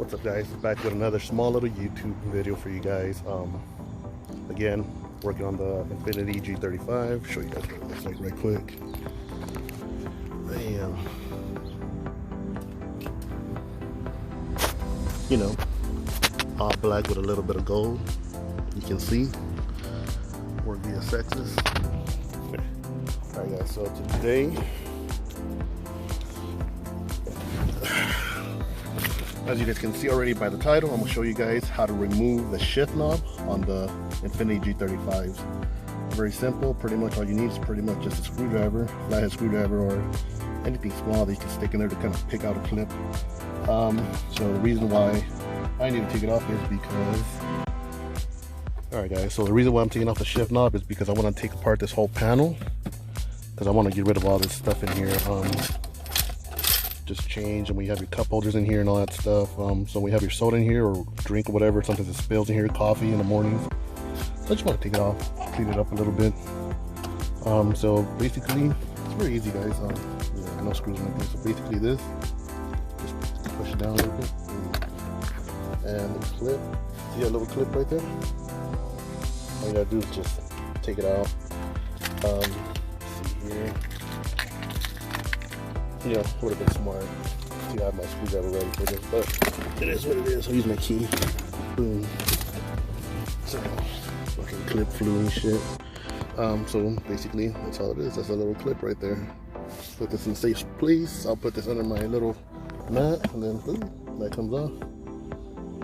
What's up, guys? Back with another small little YouTube video for you guys. Again, working on the Infiniti G35. Show you guys what it looks like right quick. Bam. You know, all black with a little bit of gold. You can see. Work via sexes. Alright, guys. So today, as you guys can see already by the title, I'm going to show you guys how to remove the shift knob on the Infiniti G35s. Very simple. Pretty much all you need is pretty much just a screwdriver, flathead screwdriver, or anything small that you can stick in there to kind of pick out a clip. So the reason why I need to take it off is because, alright guys, so the reason why I'm taking off the shift knob is because I want to take apart this whole panel, because I want to get rid of all this stuff in here. Just change, and we have your cup holders in here and all that stuff. So we have your soda in here or drink or whatever. Sometimes it spills in here, coffee in the mornings. So I just want to take it off, clean it up a little bit. So basically, it's very easy, guys. Yeah, no screws or anything. So basically this, just push it down a little bit. And the clip, see that little clip right there? All you gotta do is just take it out. See here. You know, would have been smart to have my screwdriver ready for this, but it is what it is. I'll use my key. Boom. So, fucking clip flew and shit. So basically, that's all it is. That's a little clip right there. Put this in a safe place. I'll put this under my little mat, and then boom, that comes off.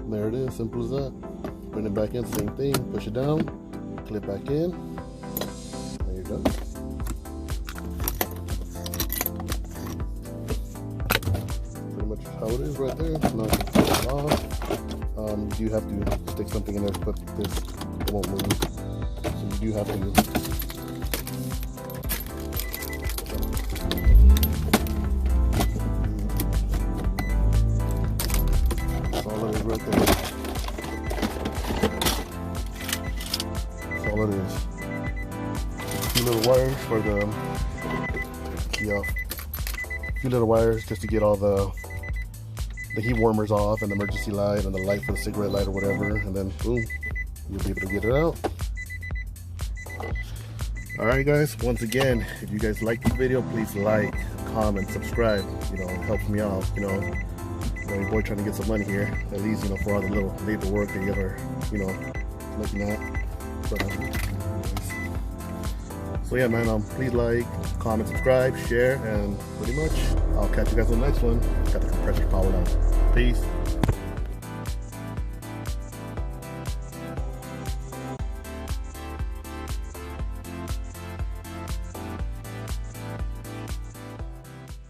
There it is, simple as that. Bring it back in, same thing. Push it down, clip back in. There you go. How it is right there. Now you can pull it off. You do have to stick something in there to put this, it won't move. So you do have to. That's all it is right there. That's all it is. A few little wires for the key off. A few little wires just to get all the heat warmers off, and the emergency light, and the light for the cigarette light or whatever, and then boom, you'll be able to get it out. Alright guys, once again, if you guys like this video, please like, comment, subscribe. You know, it helps me out. You know, your boy trying to get some money here, at least, you know, for all the little labor work that you guys are, you know, looking at. So yeah, man, please like, comment, subscribe, share, and pretty much I'll catch you guys on the next one. Got the compressor powered on. Peace.